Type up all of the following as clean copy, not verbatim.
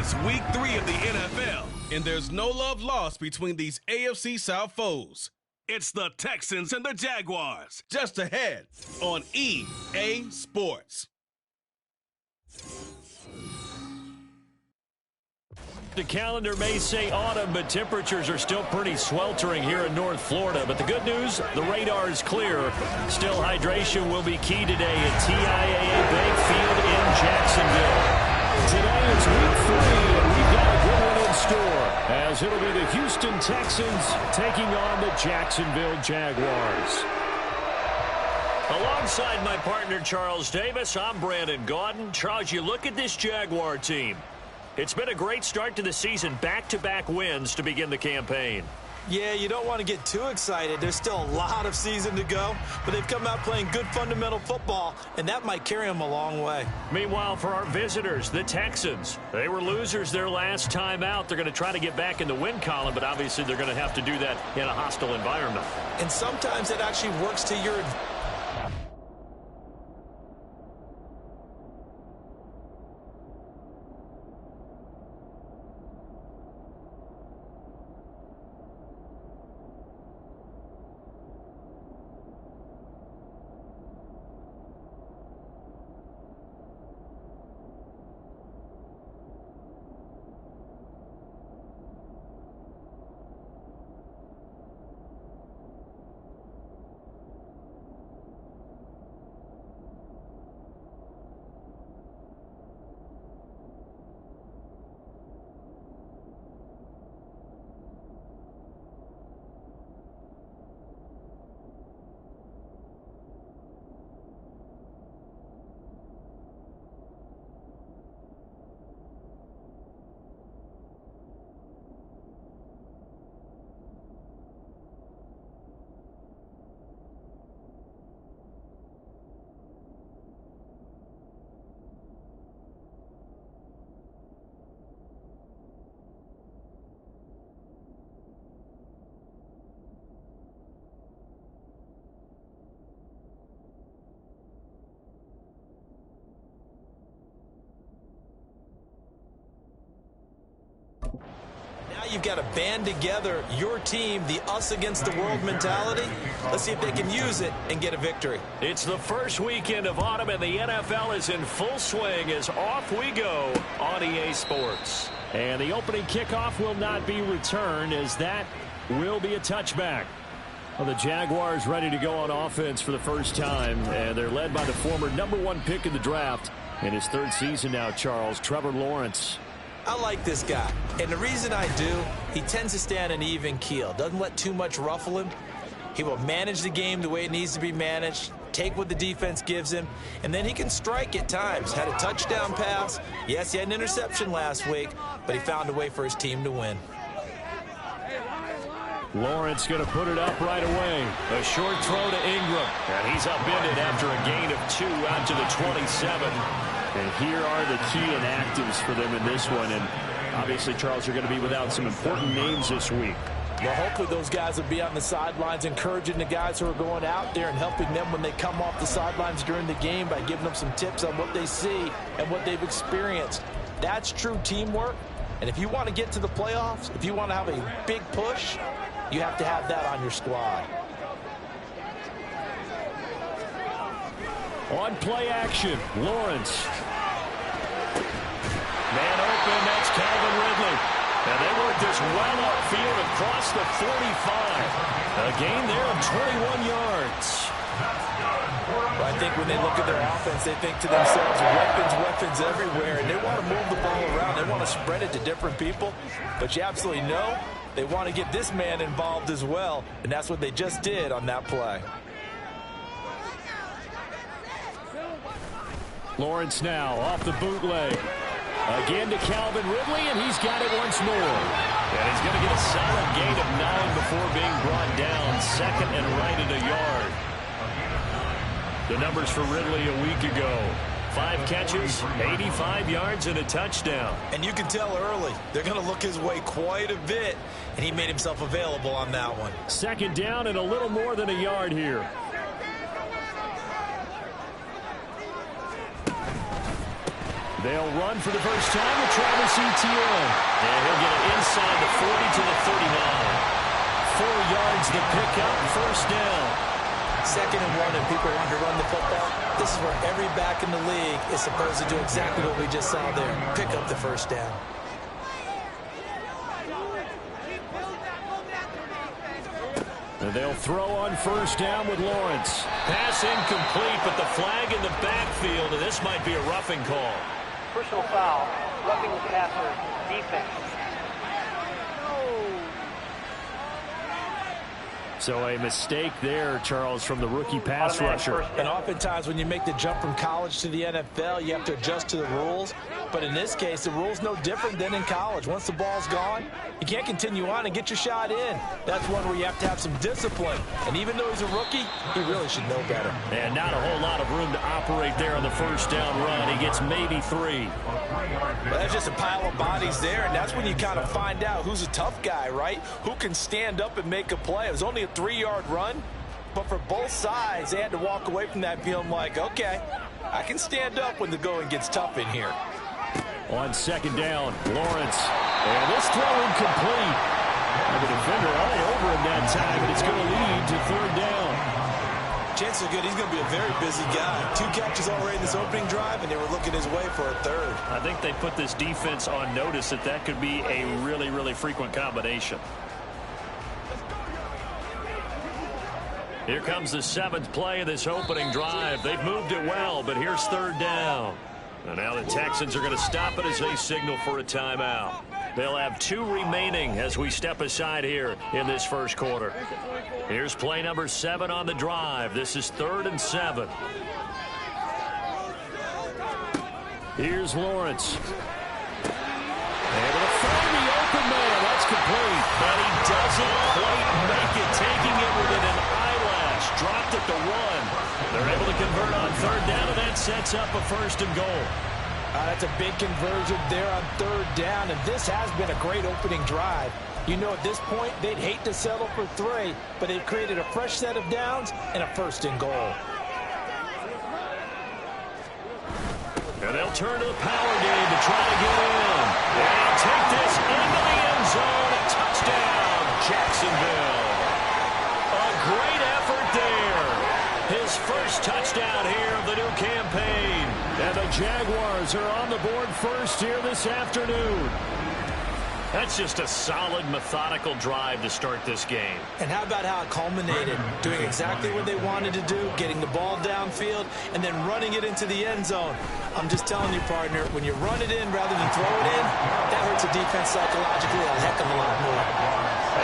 It's week 3 of the NFL, and there's no love lost between these AFC South foes. It's the Texans and the Jaguars, just ahead on EA Sports. The calendar may say autumn, but temperatures are still pretty sweltering here in North Florida. But the good news, the radar is clear. Still, hydration will be key today at TIAA Bank Field in Jacksonville. Today it's week 3, and we've got a good one in store, as it'll be the Houston Texans taking on the Jacksonville Jaguars. Alongside my partner, Charles Davis, I'm Brandon Gaudin. Charles, you look at this Jaguar team. It's been a great start to the season, back-to-back wins to begin the campaign. Yeah, you don't want to get too excited. There's still a lot of season to go, but they've come out playing good fundamental football, and that might carry them a long way. Meanwhile, for our visitors, the Texans, they were losers their last time out. They're going to try to get back in the win column, but obviously they're going to have to do that in a hostile environment. And sometimes it actually works to your advantage. Now you've got to band together your team, the us against the world mentality. Let's see if they can use it and get a victory. It's the first weekend of autumn, and the NFL is in full swing as off we go on EA Sports. And the opening kickoff will not be returned, as that will be a touchback. Well, the Jaguars ready to go on offense for the first time, and they're led by the former #1 pick in the draft in his third season now, Charles, Trevor Lawrence. I like this guy, and the reason I do, he tends to stay on an even keel. Doesn't let too much ruffle him. He will manage the game the way it needs to be managed, take what the defense gives him, and then he can strike at times. Had a touchdown pass. Yes, he had an interception last week, but he found a way for his team to win. Lawrence going to put it up right away. A short throw to Ingram, and he's upended after a gain of 2 out to the 27. And here are the key inactives for them in this one. And obviously, Charles, you're going to be without some important names this week. Well, hopefully those guys will be on the sidelines encouraging the guys who are going out there and helping them when they come off the sidelines during the game by giving them some tips on what they see and what they've experienced. That's true teamwork. And if you want to get to the playoffs, if you want to have a big push, you have to have that on your squad. On play action, Lawrence. Man open, that's Calvin Ridley. And they work this well upfield across the 45. A gain there of 21 yards. Well, I think when they look at their offense, they think to themselves, weapons everywhere, and they want to move the ball around. They want to spread it to different people. But you absolutely know they want to get this man involved as well, and that's what they just did on that play. Lawrence now off the bootleg. Again to Calvin Ridley, and he's got it once more. And he's going to get a solid gain of 9 before being brought down. Second and right at a yard. The numbers for Ridley a week ago. 5 catches, 85 yards, and a touchdown. And you can tell early, they're going to look his way quite a bit, and he made himself available on that one. Second down and a little more than a yard here. They'll run for the first time with Travis Etienne. And he'll get it inside the 40 to the 39. 4 yards the pickup, first down. 2nd and 1, and people want to run the football. This is where every back in the league is supposed to do exactly what we just saw there. Pick up the first down. And they'll throw on first down with Lawrence. Pass incomplete, but the flag in the backfield, and this might be a roughing call. Personal foul, roughing the passer, defense. So a mistake there, Charles, from the rookie pass rusher. And oftentimes when you make the jump from college to the NFL, you have to adjust to the rules. But in this case, the rule's no different than in college. Once the ball's gone, you can't continue on and get your shot in. That's one where you have to have some discipline. And even though he's a rookie, he really should know better. And not a whole lot of room to operate there on the first down run. He gets maybe 3. Well, there's just a pile of bodies there, and that's when you kind of find out who's a tough guy, right? Who can stand up and make a play. It was only a 3-yard run, but for both sides, they had to walk away from that feeling like, okay, I can stand up when the going gets tough in here. On second down, Lawrence. And this throw incomplete. And the defender all over him that time, and it's going to lead to 3rd down. Chances are good he's going to be a very busy guy. 2 catches already in this opening drive, and they were looking his way for a 3rd. I think they put this defense on notice that could be a really, really frequent combination. Here comes the 7th play of this opening drive. They've moved it well, but here's 3rd down. And now the Texans are going to stop it as they signal for a timeout. They'll have 2 remaining as we step aside here in this first quarter. Here's play number 7 on the drive. This is 3rd and 7. Here's Lawrence. Able to find the open man. That's complete. But he doesn't quite make it, taking it within an eyelash. Dropped at the 1. They're able to convert on 3rd down, and that sets up a 1st and goal. That's a big conversion there on 3rd down, and this has been a great opening drive. You know, at this point, they'd hate to settle for 3, but they've created a fresh set of downs and a 1st and goal. And they'll turn to the power game to try to get in. And take this into the end zone. A touchdown, Jacksonville. A great effort there. His first touchdown here of the new campaign. And the Jaguars are on the board first here this afternoon. That's just a solid, methodical drive to start this game. And how about how it culminated? Doing exactly what they wanted to do, getting the ball downfield, and then running it into the end zone. I'm just telling you, partner, when you run it in rather than throw it in, that hurts a defense psychologically a heck of a lot more.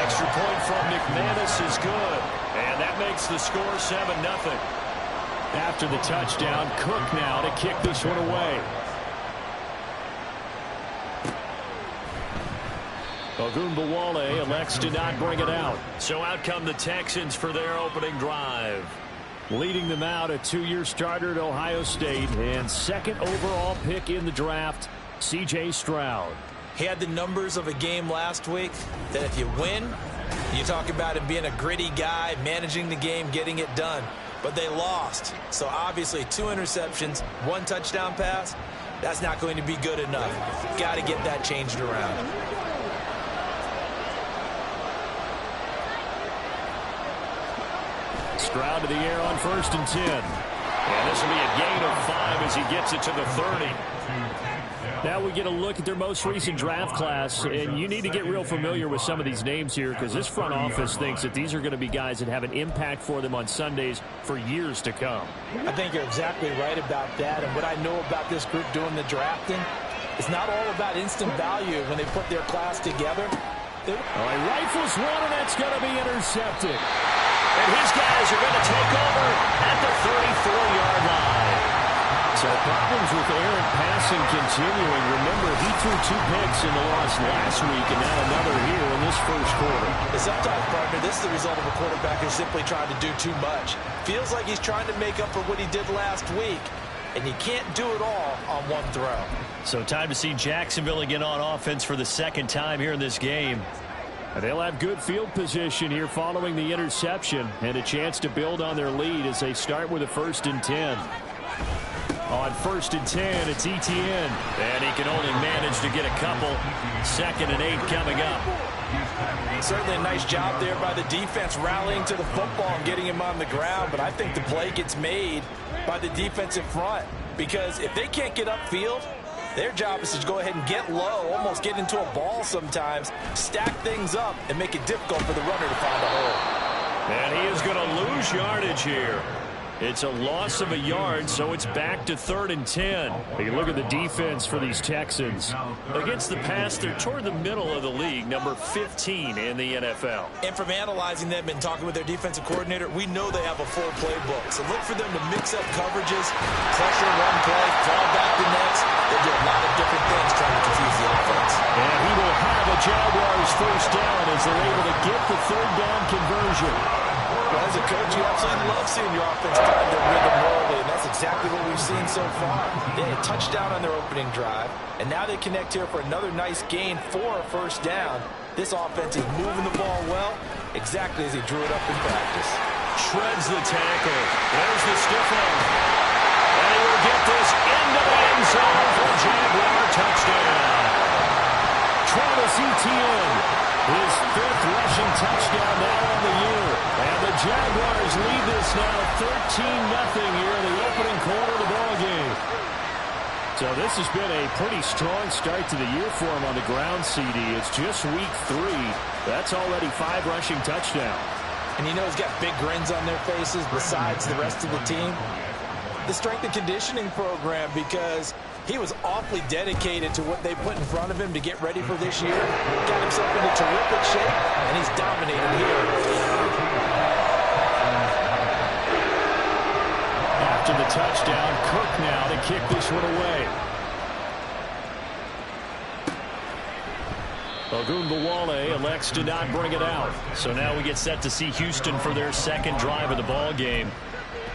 Extra point from McManus is good. And that makes the score 7-0. After the touchdown, Cook now to kick this one away. Ogunbowale elects to not bring it out. So out come the Texans for their opening drive. Leading them out, a 2-year starter at Ohio State and 2nd overall pick in the draft, C.J. Stroud. He had the numbers of a game last week that if you win, you talk about him being a gritty guy, managing the game, getting it done. But they lost. So obviously 2 interceptions, 1 touchdown pass, that's not going to be good enough. Got to get that changed around. Stroud to the air on 1st and 10. And this will be a gain of 5 as he gets it to the 30. Now we get a look at their most recent draft class, and you need to get real familiar with some of these names here because this front office thinks that these are going to be guys that have an impact for them on Sundays for years to come. I think you're exactly right about that, and what I know about this group doing the drafting, it's not all about instant value when they put their class together. All right, rifles one, and that's going to be intercepted. And his guys are going to take over at the 34-yard line. So problems with errant passing continuing. Remember, he threw 2 picks in the loss last week, and now another here in this first quarter. And sometimes, partner, this is the result of a quarterback who's simply trying to do too much. Feels like he's trying to make up for what he did last week, and you can't do it all on 1 throw. So time to see Jacksonville again on offense for the 2nd time here in this game. They'll have good field position here following the interception and a chance to build on their lead as they start with a 1st and 10. On 1st and 10, it's Etienne. And he can only manage to get a couple. 2nd and 8 coming up. Certainly a nice job there by the defense rallying to the football and getting him on the ground. But I think the play gets made by the defensive front. Because if they can't get upfield, their job is to go ahead and get low, almost get into a ball sometimes, stack things up, and make it difficult for the runner to find a hole. And he is going to lose yardage here. It's a loss of a yard, so it's back to 3rd and 10. You look at the defense for these Texans. Against the pass, they're toward the middle of the league, number 15 in the NFL. And from analyzing them and talking with their defensive coordinator, we know they have a full playbook. So look for them to mix up coverages, pressure one play, fall back the next. They do a lot of different things trying to confuse the offense. And he will have a Jaguars 1st down as they're able to get the 3rd down conversion. Well, as a coach, you absolutely love seeing your offense find their rhythm early, and that's exactly what we've seen so far. They had a touchdown on their opening drive, and now they connect here for another nice gain for a 1st down. This offense is moving the ball well, exactly as he drew it up in practice. Shreds the tackle. There's the stiff arm. And he will get this into the end zone for a Jaguar touchdown. Travis Etienne, his 5th rushing touchdown now on the year. And the Jaguars lead this now 13-0 here in the opening quarter of the ballgame. So this has been a pretty strong start to the year for him on the ground, CD. It's just week 3. That's already 5 rushing touchdowns. And you know he's got big grins on their faces besides the rest of the team. The strength and conditioning program, because he was awfully dedicated to what they put in front of him to get ready for this year. Got himself into terrific shape, and he's dominated here. After the touchdown, Cook now to kick this one away. Ogunbowale elects to not bring it out. So now we get set to see Houston for their 2nd drive of the ball game.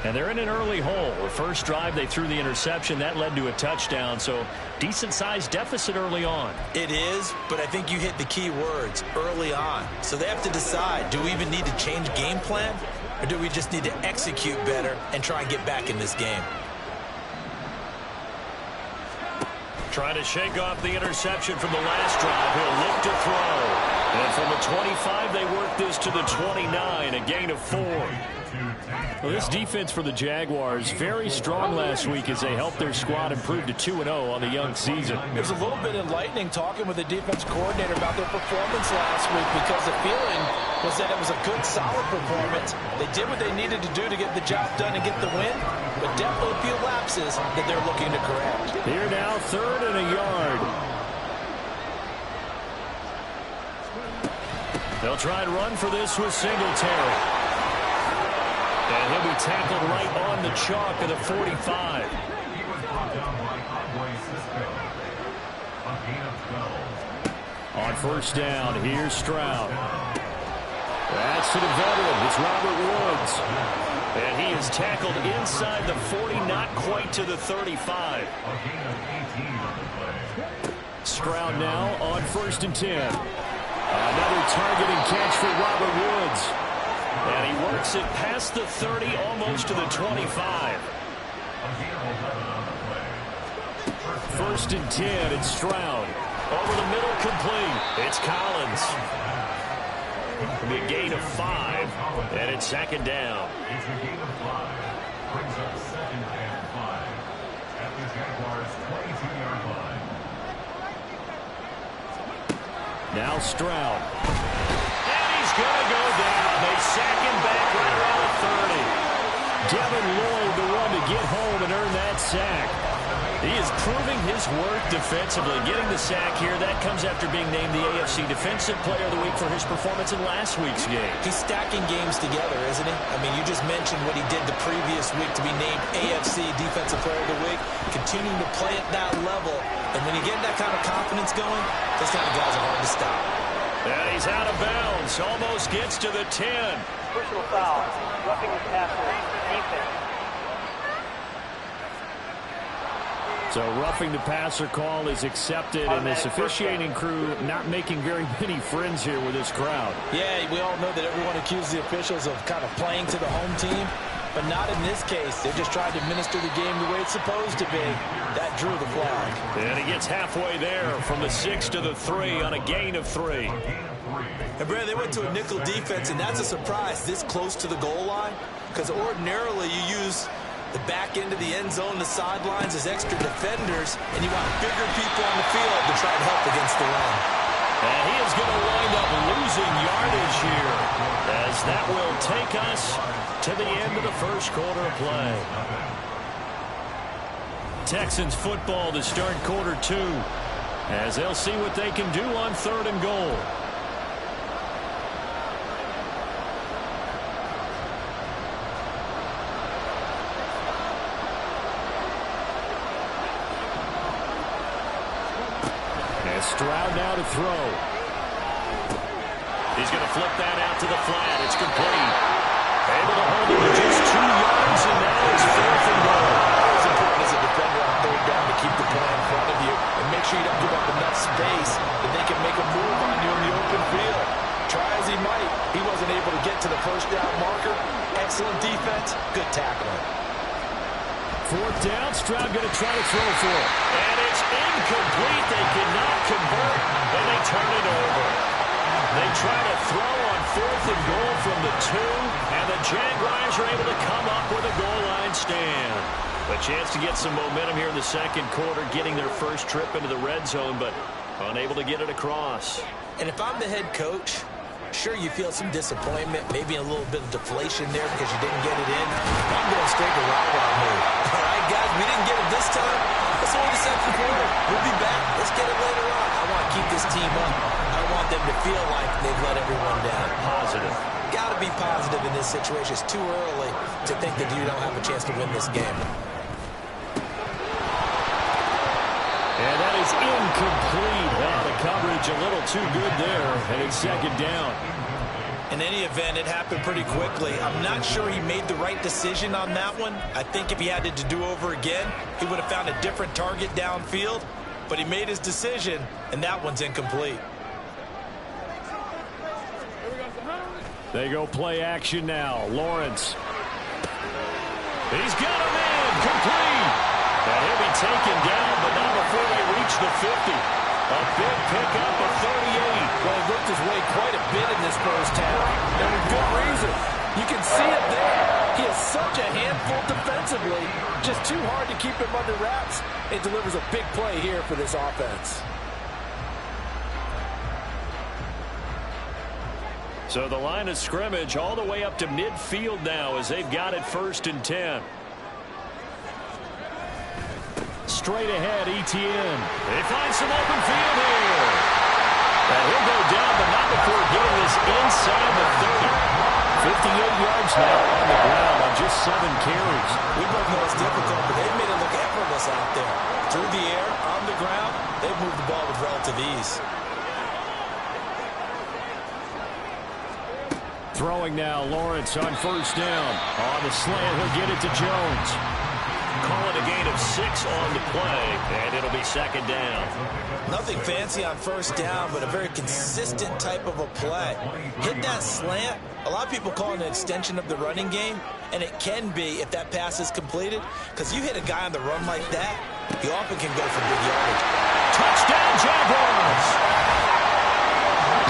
And they're in an early hole. The first drive, they threw the interception. That led to a touchdown. So decent-sized deficit early on. It is, but I think you hit the key words, early on. So they have to decide, do we even need to change game plan? Or do we just need to execute better and try and get back in this game? Trying to shake off the interception from the last drive. He'll look to throw. And from the 25, they work this to the 29, a gain of 4. Well, this defense for the Jaguars, very strong last week as they helped their squad improve to 2-0 on the young season. It was a little bit enlightening talking with the defense coordinator about their performance last week, because the feeling was that it was a good, solid performance. They did what they needed to do to get the job done and get the win, but definitely a few lapses that they're looking to correct. Here now, 3rd and a yard. They'll try and run for this with Singletary. And he'll be tackled right on the chalk of the 45. On 1st down, here's Stroud. That's to the veteran. It's Robert Woods. And he is tackled inside the 40, not quite to the 35. Stroud now on 1st and 10. Another targeting catch for Robert Woods. And he works it past the 30, almost to the 25. 1st and 10, it's Stroud. Over the middle, complete. It's Collins. It'll be a gain of 5, and it's 2nd down. Brings up 2nd and 5 at the Jaguars' 22-yard line. Now Stroud. And he's going to go down. They sack him back right around the 30. Devin Lloyd, the one to get home and earn that sack. He is proving his worth defensively. Getting the sack here, that comes after being named the AFC Defensive Player of the Week for his performance in last week's game. He's stacking games together, isn't he? I mean, you just mentioned what he did the previous week to be named AFC Defensive Player of the Week. Continuing to play at that level. And when you get that kind of confidence going, those kind of guys are hard to stop. And he's out of bounds. Almost gets to the 10. Personal foul. Roughing the passer. Defense. So roughing the passer call is accepted, and this officiating crew not making very many friends here with this crowd. Yeah, we all know that everyone accuses the officials of kind of playing to the home team. but not in this case. They're just trying to administer the game the way it's supposed to be. That drew the flag. And he gets halfway there from the 6 to the 3 on a gain of 3. And Brad, they went to a nickel defense, and that's a surprise this close to the goal line, because ordinarily you use the back end of the end zone, the sidelines as extra defenders, and you want bigger people on the field to try and help against the run. And he is going to wind up losing yardage here, as that will take us to the end of the first quarter of play. Texans football to start quarter 2, as they'll see what they can do on 3rd and goal. Stroud now to throw. He's going to flip that out to the flat. It's complete. Able to hold it to just 2 yards, and now it's 4th and goal. It's important as a defender on 3rd down to keep the play in front of you and make sure you don't give up enough space that they can make a move on you in the open field. Try as he might, he wasn't able to get to the 1st down marker. Excellent defense, good tackling. 4th down, Stroud going to try to throw for it. And it's incomplete. They cannot convert, and they turn it over. They try to throw on 4th and goal from the 2, and the Jaguars are able to come up with a goal line stand. A chance to get some momentum here in the 2nd quarter, getting their first trip into the red zone, but unable to get it across. And if I'm the head coach, sure, you feel some disappointment, maybe a little bit of deflation there because you didn't get it in. I'm going straight to rah-rah move. All right, guys, we didn't get it this time. It's only the 2nd quarter. We'll be back. Let's get it later on. I want to keep this team up. I want them to feel like they've let everyone down. Positive. Got to be positive in this situation. It's too early to think that you don't have a chance to win this game. And that is incomplete. Well, the coverage a little too good there, and it's 2nd down. In any event, it happened pretty quickly. I'm not sure he made the right decision on that one. I think if he had to do over again, he would have found a different target downfield. But he made his decision, and that one's incomplete. They go play action now. Lawrence. He's got him in. Complete. And he'll be taken down, but not before they reach the 50. A big pickup of 38. Well, he worked his way quite a bit in this first half, and with good reason. You can see it there. He is such a handful defensively. Just too hard to keep him under wraps. It delivers a big play here for this offense. So the line of scrimmage all the way up to midfield now as they've got it 1st and 10. Straight ahead, Etienne. They find some open field here. And he'll go down, but not before getting this inside the 30. 58 yards now on the ground on just 7 carries. We both know it's difficult, but they've made it look effortless out there. Through the air, on the ground, they've moved the ball with relative ease. Throwing now, Lawrence on 1st down. On the slant, he'll get it to Jones. Call it a gain of 6 on the play, and it'll be 2nd down. Nothing fancy on 1st down, but a very consistent type of a play. Hit that slant. A lot of people call it an extension of the running game, and it can be if that pass is completed, because you hit a guy on the run like that, he often can go for big yardage. Touchdown, Jaguars!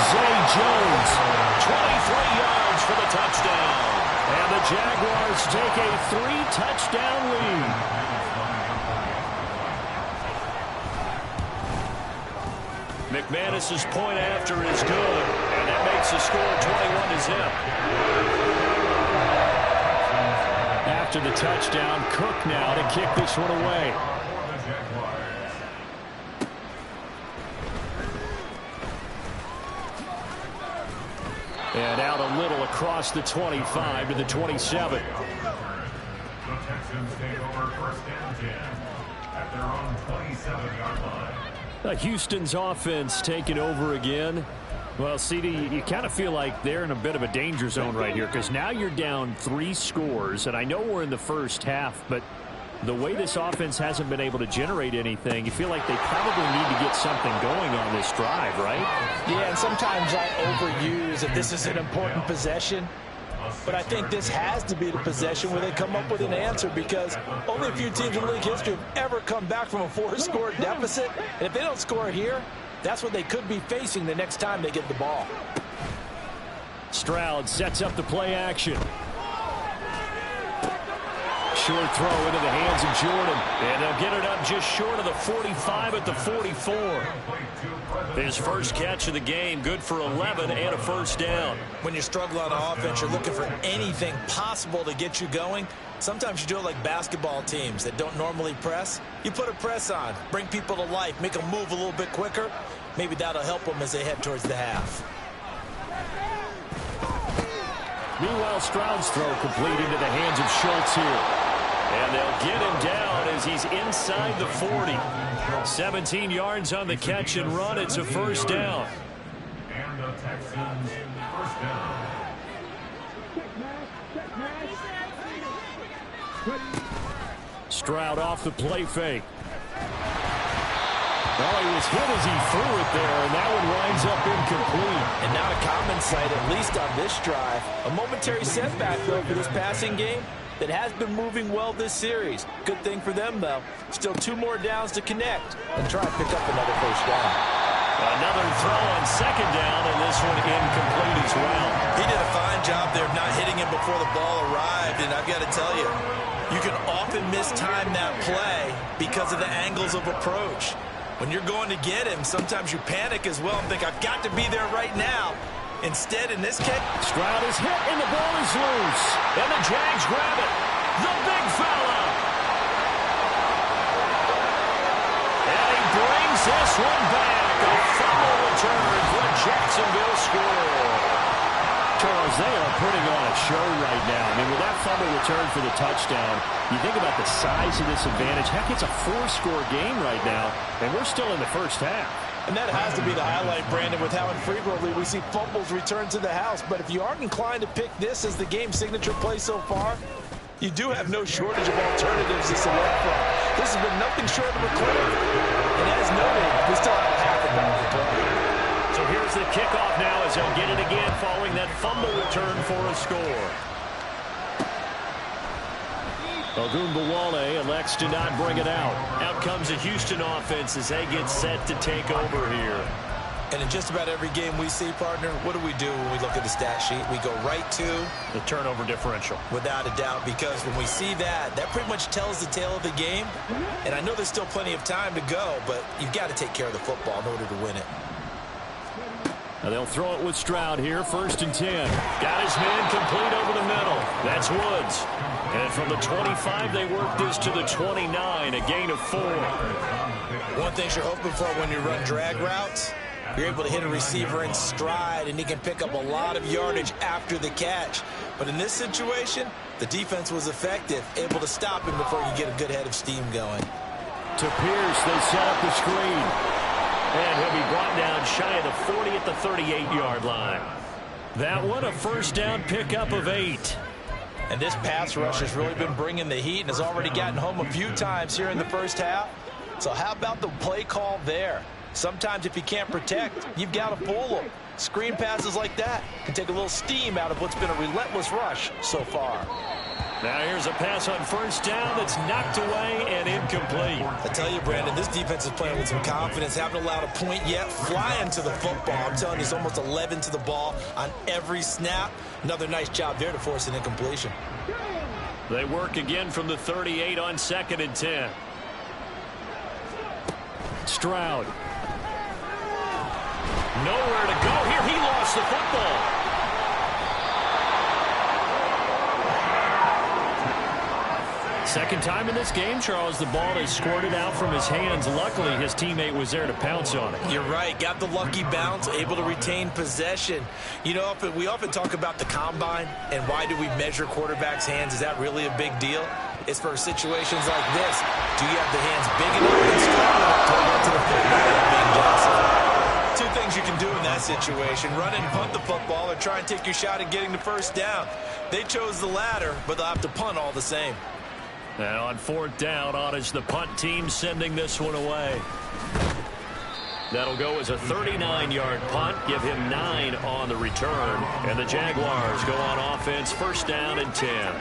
Zay Jones, 23 yards for the touchdown. And the Jaguars take a 3-touchdown lead. McManus's point after is good, and that makes the score 21-0. After the touchdown, Cook now to kick this one away. And out a little across the 25 to the 27. The Texans take over 1st and 10 at their own 27-yard line. Houston's offense taking over again. Well, CD, you kind of feel like they're in a bit of a danger zone right here because now you're down 3 scores, and I know we're in the first half, but the way this offense hasn't been able to generate anything, you feel like they probably need to get something going on this drive, right? Yeah, and sometimes I overuse if this is an important possession. but I think this has to be the possession where they come up with an answer, because only a few teams in league history have ever come back from a 4-score deficit. And if they don't score here, that's what they could be facing the next time they get the ball. Stroud sets up the play action. Short throw into the hands of Jordan. And they'll get it up just short of the 45 at the 44. His first catch of the game, good for 11 and a first down. When you struggle on offense, you're looking for anything possible to get you going. Sometimes you do it like basketball teams that don't normally press. You put a press on, bring people to life, make them move a little bit quicker. Maybe that'll help them as they head towards the half. Meanwhile, Stroud's throw complete into the hands of Schultz here. And they'll get him down as he's inside the 40. 17 yards on the catch and run. It's a first down. And the Texans first down. Stroud off the play fake. Oh, he was hit as he threw it there, and that one winds up incomplete. And not a common sight, at least on this drive. A momentary setback, though, for this passing game that has been moving well this series. Good thing for them, though. Still 2 more downs to connect and try and pick up another first down. Another throw on second down, and this one incomplete as well. He did a fine job there of not hitting him before the ball arrived, and I've got to tell you, you can often mistime that play because of the angles of approach. When you're going to get him, sometimes you panic as well and think, I've got to be there right now. Instead, in this case, Stroud is hit and the ball is loose. And the Jags grab it. The big fella. And he brings this one back. A fumble return for Jacksonville score. Charles, they are putting on a show right now. I mean, with that fumble return for the touchdown, you think about the size of this advantage. Heck, it's a 4-score game right now, and we're still in the first half. and that has to be the highlight, Brandon, with how infrequently we see fumbles return to the house. But if you aren't inclined to pick this as the game signature play so far, you do have no shortage of alternatives to select from. This has been nothing short of a clinic. And as noted, we still have a half a down to play. So here's the kickoff now as they'll get it again following that fumble return for a score. Ogunbowale elects to not bring it out. Out comes the Houston offense as they get set to take over here. And in just about every game we see, partner, what do we do when we look at the stat sheet? We go right to the turnover differential. Without a doubt, because when we see that, that pretty much tells the tale of the game. And I know there's still plenty of time to go, but you've got to take care of the football in order to win it. Now they'll throw it with Stroud here, 1st and 10. Got his man complete over the middle. That's Woods. And from the 25, they work this to the 29, a gain of 4. One thing you're hoping for when you run drag routes, you're able to hit a receiver in stride, and he can pick up a lot of yardage after the catch. But in this situation, the defense was effective, able to stop him before you get a good head of steam going. To Pierce, they set up the screen. And he'll be brought down shy of the 40 at the 38-yard line. That one, a first down pickup of 8. And this pass rush has really been bringing the heat and has already gotten home a few times here in the first half. So how about the play call there? Sometimes if you can't protect, you've got to fool them. Screen passes like that can take a little steam out of what's been a relentless rush so far. Now here's a pass on first down that's knocked away and incomplete. I tell you, Brandon, this defense is playing with some confidence. Haven't allowed a point yet. Flying to the football. I'm telling you, it's almost 11 to the ball on every snap. Another nice job there to force an incompletion. They work again from the 38 on 2nd and 10. Stroud. Nowhere to go here. He lost the football. Second time in this game, Charles, the ball is squirted out from his hands. Luckily, his teammate was there to pounce on it. You're right. Got the lucky bounce, able to retain possession. You know, we often talk about the combine and why do we measure quarterbacks' hands. Is that really a big deal? It's for situations like this. Do you have the hands big enough and strong enough to hold to the football without being justified? Two things you can do in that situation. Run and punt the football or try and take your shot at getting the first down. They chose the latter, but they'll have to punt all the same. Now on 4th down, on is the punt team sending this one away. That'll go as a 39-yard punt, give him 9 on the return. And the Jaguars go on offense, first down and 10.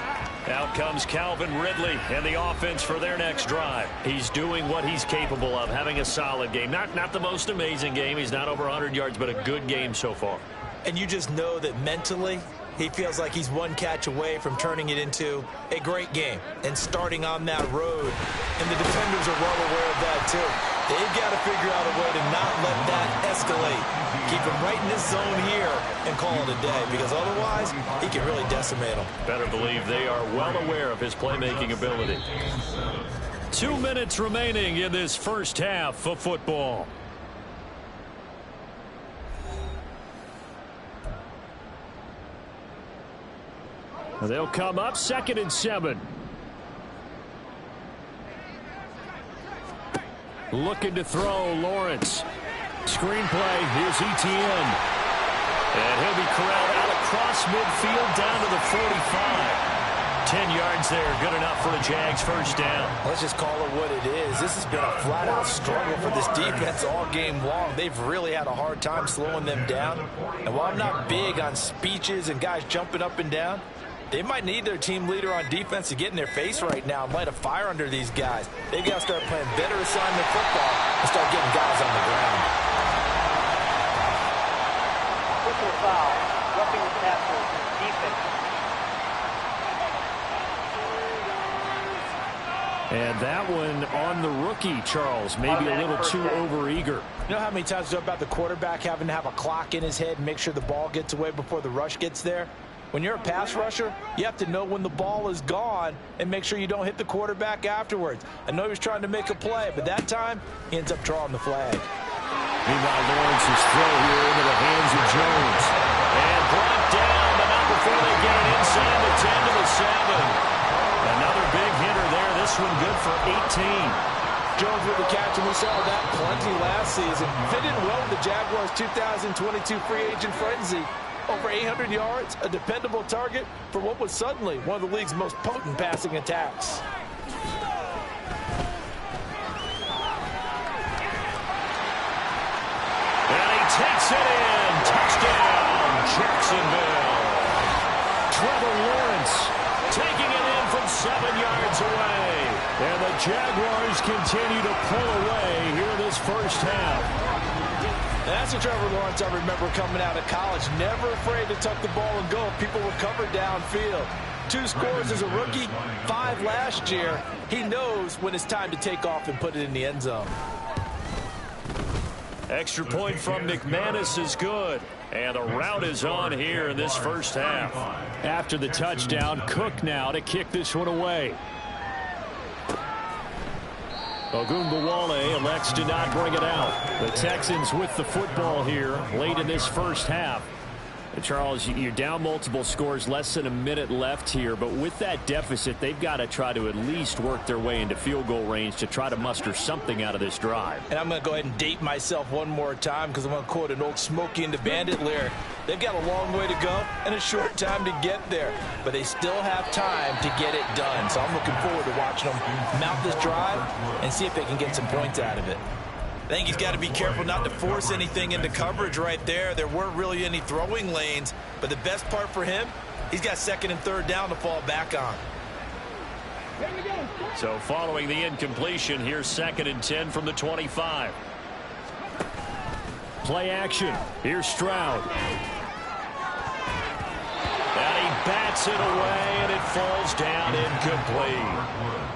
Out comes Calvin Ridley and the offense for their next drive. He's doing what he's capable of, having a solid game. Not the most amazing game. He's not over 100 yards, but a good game so far. And you just know that mentally, he feels like he's one catch away from turning it into a great game and starting on that road. And the defenders are well aware of that, too. They've got to figure out a way to not let that escalate. Keep him right in this zone here and call it a day, because otherwise, he can really decimate them. Better believe they are well aware of his playmaking ability. 2 minutes remaining in this first half of football. They'll come up 2nd and 7. Looking to throw, Lawrence. Screenplay, here's Etienne. And he'll be corralled out across midfield down to the 45. 10 yards there, good enough for the Jags' first down. Let's just call it what it is. This has been a flat-out struggle for this defense all game long. They've really had a hard time slowing them down. And while I'm not big on speeches and guys jumping up and down, they might need their team leader on defense to get in their face right now and light a fire under these guys. They've got to start playing better assignment football and start getting guys on the ground. Personal foul, roughing the passer, defense. And that one on the rookie, Charles. Maybe a little too overeager. You know how many times about the quarterback having to have a clock in his head and make sure the ball gets away before the rush gets there? When you're a pass rusher, you have to know when the ball is gone and make sure you don't hit the quarterback afterwards. I know he was trying to make a play, but that time, he ends up drawing the flag. Meanwhile, Lawrence's throw here into the hands of Jones. And brought down, but not before they get it inside the 10 to the 7. Another big hitter there. This one good for 18. Jones with the catch, and we saw that plenty last season. Fit in well with the Jaguars' 2022 free agent frenzy. Over 800 yards, a dependable target for what was suddenly one of the league's most potent passing attacks. And he takes it in. Touchdown, Jacksonville. Trevor Lawrence taking it in from 7 yards away. And the Jaguars continue to pull away here in this first half. That's a Trevor Lawrence I remember coming out of college. Never afraid to tuck the ball and go if people were covered downfield. 2 scores as a rookie, 5 last year. He knows when it's time to take off and put it in the end zone. Extra point from McManus is good. And the route is on here in this first half. After the touchdown, Cook now to kick this one away. Ogunbowale elects to not bring it out. The Texans with the football here late in this first half. And Charles, you're down multiple scores, less than a minute left here. But with that deficit, they've got to try to at least work their way into field goal range to try to muster something out of this drive. And I'm going to go ahead and date myself one more time because I'm going to quote an old Smokey and the Bandit lyric. They've got a long way to go and a short time to get there. But they still have time to get it done. So I'm looking forward to watching them mount this drive and see if they can get some points out of it. I think he's got to be careful not to force anything into coverage right there. There weren't really any throwing lanes. But the best part for him, he's got 2nd and 3rd down to fall back on. So following the incompletion, here's 2nd and 10 from the 25. Play action. Here's Stroud. And he bats it away, and it falls down incomplete.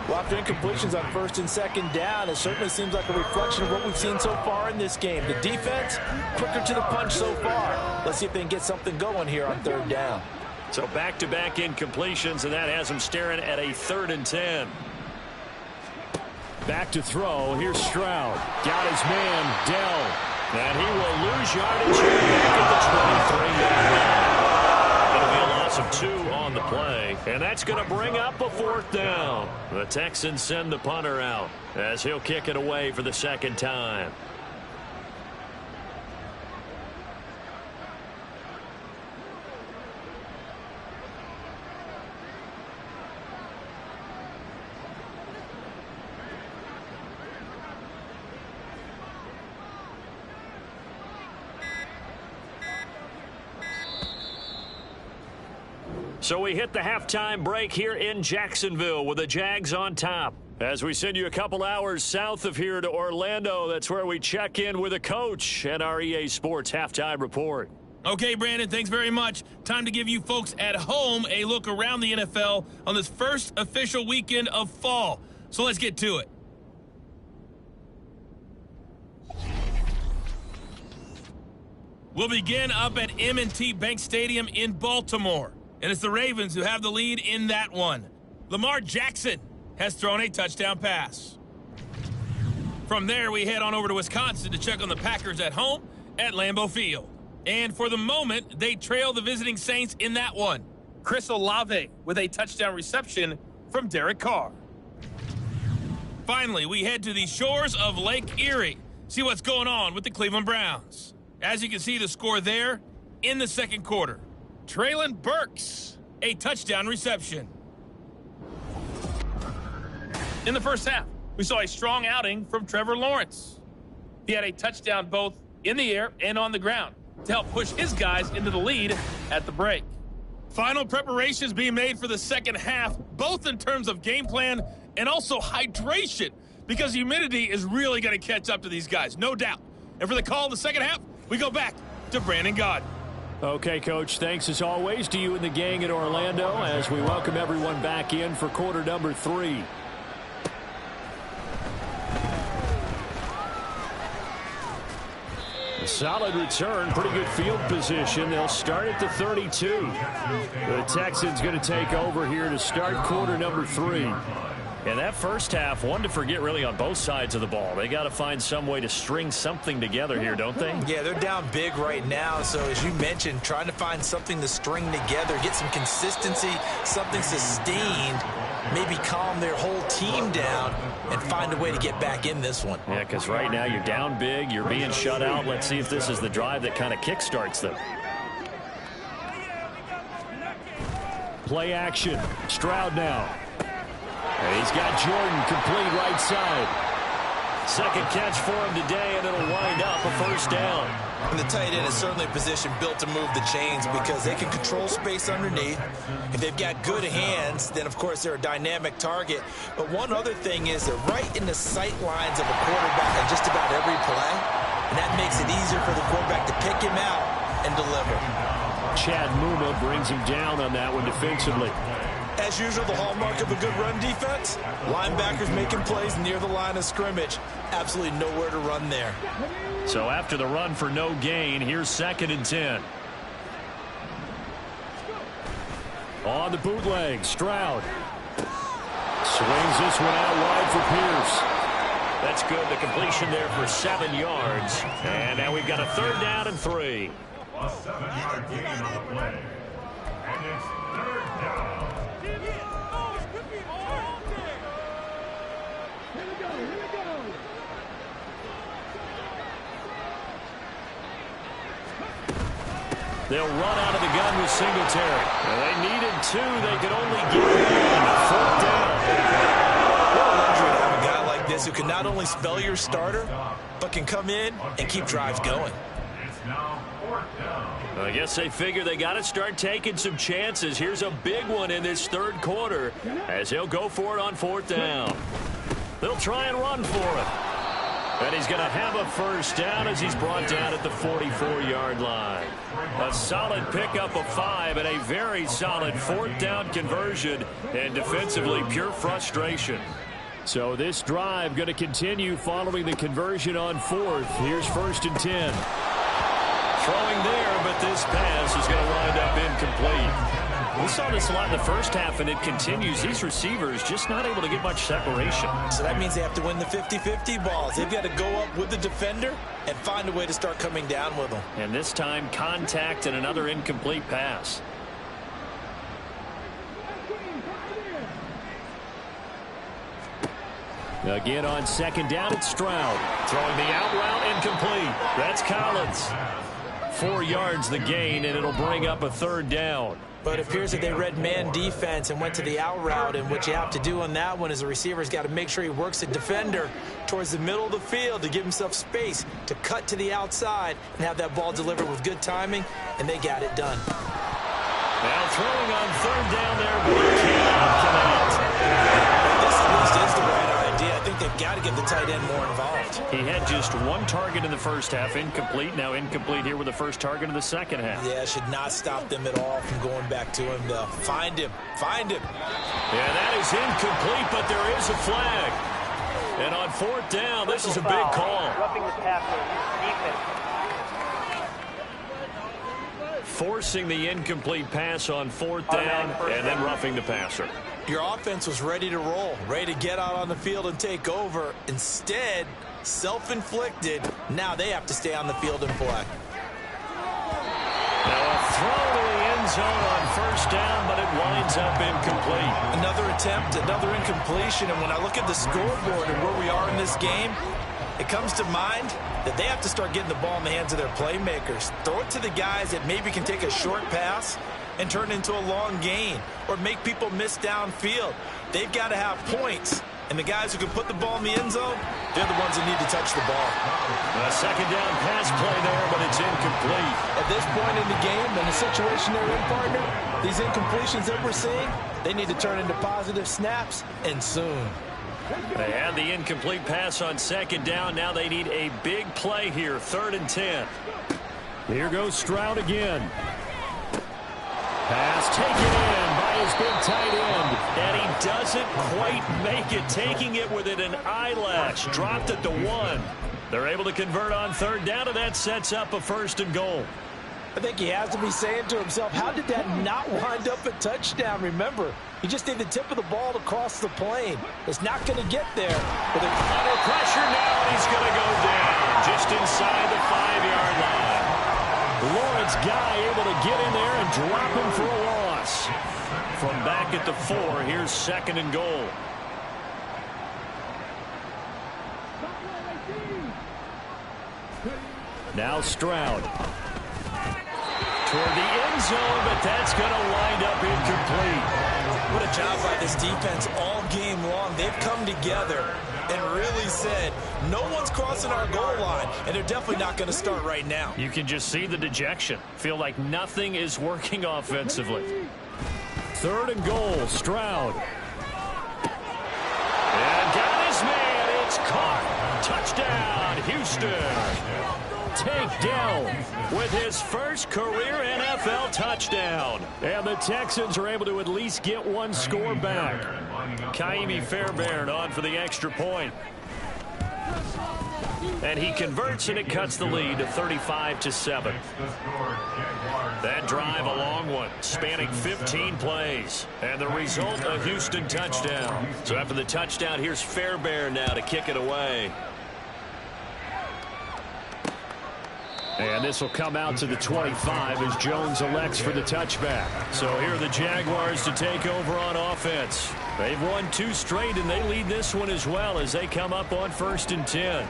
Well, after incompletions on 1st and 2nd down, it certainly seems like a reflection of what we've seen so far in this game. The defense, quicker to the punch so far. Let's see if they can get something going here on 3rd down. So back-to-back incompletions, and that has them staring at a 3rd and 10. Back to throw. Here's Stroud. Got his man, Dell. And he will lose yardage here back at the 23-yard line. It'll be a loss of 2 on the play, and that's going to bring up a 4th down. The Texans send the punter out as he'll kick it away for the 2nd time. So we hit the halftime break here in Jacksonville with the Jags on top. As we send you a couple hours south of here to Orlando, that's where we check in with a coach and our EA Sports halftime report. Okay, Brandon, thanks very much. Time to give you folks at home a look around the NFL on this first official weekend of fall. So let's get to it. We'll begin up at M&T Bank Stadium in Baltimore. And it's the Ravens who have the lead in that one. Lamar Jackson has thrown a touchdown pass. From there, we head on over to Wisconsin to check on the Packers at home at Lambeau Field. And for the moment, they trail the visiting Saints in that one. Chris Olave with a touchdown reception from Derek Carr. Finally, we head to the shores of Lake Erie. See what's going on with the Cleveland Browns. As you can see, the score there in the second quarter. Traylon Burks, a touchdown reception. In the first half, we saw a strong outing from Trevor Lawrence. He had a touchdown both in the air and on the ground to help push his guys into the lead at the break. Final preparations being made for the second half, both in terms of game plan and also hydration, because humidity is really going to catch up to these guys, no doubt. And for the call of the second half, we go back to Brandon Gaudin. Okay, Coach, thanks as always to you and the gang in Orlando as we welcome everyone back in for quarter number 3. A solid return, pretty good field position. They'll start at the 32. The Texans going to take over here to start quarter number 3. And that first half, one to forget really on both sides of the ball. They got to find some way to string something together here, don't they? Yeah, they're down big right now. So as you mentioned, trying to find something to string together, get some consistency, something sustained, maybe calm their whole team down and find a way to get back in this one. Yeah, because right now you're down big, you're being shut out. Let's see if this is the drive that kind of kickstarts them. Play action. Stroud now. And he's got Jordan complete right side. Second catch for him today, and it'll wind up a first down. And the tight end is certainly a position built to move the chains because they can control space underneath. If they've got good hands, then, of course, they're a dynamic target. But one other thing is they're right in the sight lines of a quarterback on just about every play. And that makes it easier for the quarterback to pick him out and deliver. Chad Muma brings him down on that one defensively. As usual, the hallmark of a good run defense, linebackers making plays near the line of scrimmage. Absolutely nowhere to run there. So after the run for no gain, here's 2nd and 10. On the bootleg, Stroud. Swings this one out wide for Pierce. That's good. The completion there for 7 yards. And now we've got a 3rd down and 3. A 7-yard gain on the play. And it's 3rd down. They'll run out of the gun with Singletary. Well, they needed 2. They could only get 1. 4th down. What a luxury to have a guy like this who can not only spell your starter, but can come in and keep drives going. It's now 4th down. I guess they figure they got to start taking some chances. Here's a big one in this 3rd quarter as he'll go for it on 4th down. They'll try and run for it. And he's going to have a first down as he's brought down at the 44-yard line. A solid pickup of 5 and a very solid 4th down conversion. And defensively, pure frustration. So this drive going to continue following the conversion on 4th. Here's 1st and 10. Throwing there, but this pass is going to wind up incomplete. We saw this a lot in the first half, and it continues. These receivers just not able to get much separation. So that means they have to win the 50-50 balls. They've got to go up with the defender and find a way to start coming down with them. And this time, contact and another incomplete pass. Again on 2nd down, it's Stroud. Throwing the out route, incomplete. That's Collins. 4 yards the gain, and it'll bring up a 3rd down. But it appears that they read man defense and went to the out route, and what you have to do on that one is the receiver's got to make sure he works the defender towards the middle of the field to give himself space to cut to the outside and have that ball delivered with good timing, and they got it done. Now throwing on third down there, but he cannot connect. This at least is the right idea. I think they've got to get the tight end more involved. He had just one target in the first half, incomplete. Now incomplete here with the first target of the second half. Yeah, it should not stop them at all from going back to him, though. Find him. Find him. Yeah, that is incomplete, but there is a flag. And on fourth down, this is a big call. Roughing the passer, defense. Forcing the incomplete pass on fourth down and then roughing the passer. Your offense was ready to roll, ready to get out on the field and take over. Instead, self-inflicted. Now they have to stay on the field and play. Now a throw to the end zone on first down, but it winds up incomplete. Another attempt, another incompletion. And when I look at the scoreboard and where we are in this game, it comes to mind that they have to start getting the ball in the hands of their playmakers. Throw it to the guys that maybe can take a short pass and turn it into a long gain or make people miss downfield. They've got to have points. And the guys who can put the ball in the end zone, they're the ones that need to touch the ball. A second down pass play there, but it's incomplete. At this point in the game, in the situation they're in, partner, these incompletions that we're seeing, they need to turn into positive snaps, and soon. They had the incomplete pass on second down. Now they need a big play here, 3rd and 10. Here goes Stroud again. Pass taken in by his big tight end, and he doesn't quite make it, taking it within an eyelash. Dropped it to 1. They're able to convert on third down, and that sets up a 1st and goal. I think he has to be saying to himself, how did that not wind up a touchdown? Remember, he just need the tip of the ball to cross the plane. It's not going to get there. But under pressure now, and he's going to go down just inside the 5-yard line. Lawrence Guy able to get in there and drop him for a loss. From back at the 4, here's 2nd and goal. Now Stroud. Toward the end zone, but that's going to wind up incomplete. What a job by this defense all game long. They've come together and really said, no one's crossing our goal line, and they're definitely not going to start right now. You can just see the dejection. Feel like nothing is working offensively. 3rd and goal, Stroud. And got his man. It's caught. Touchdown, Houston. Takedown with his first career NFL touchdown. And the Texans are able to at least get one score back. Kaimi Fairbairn on for the extra point. And he converts, and it cuts the lead to 35-7. That drive, a long one, spanning 15 plays. And the result, a Houston touchdown. So after the touchdown, here's Fairbairn now to kick it away. And this will come out to the 25 as Jones elects for the touchback. So here are the Jaguars to take over on offense. They've won 2 straight, and they lead this one as well as they come up on 1st and 10.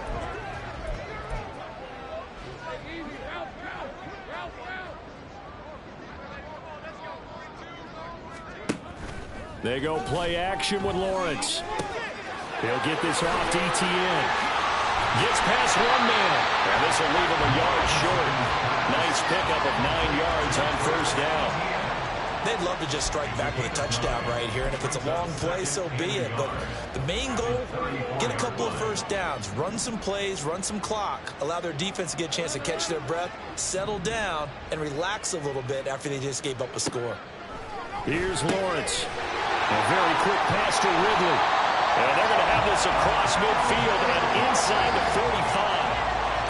They go play action with Lawrence. He'll get this off to Etienne. Gets past one man. And this will leave him a yard short. Nice pickup of 9 yards on first down. They'd love to just strike back with a touchdown right here. And if it's a long play, so be it. But the main goal, get a couple of first downs. Run some plays, run some clock. Allow their defense to get a chance to catch their breath, settle down, and relax a little bit after they just gave up a score. Here's Lawrence. A very quick pass to Ridley. And they're going to have this across midfield and inside the 45.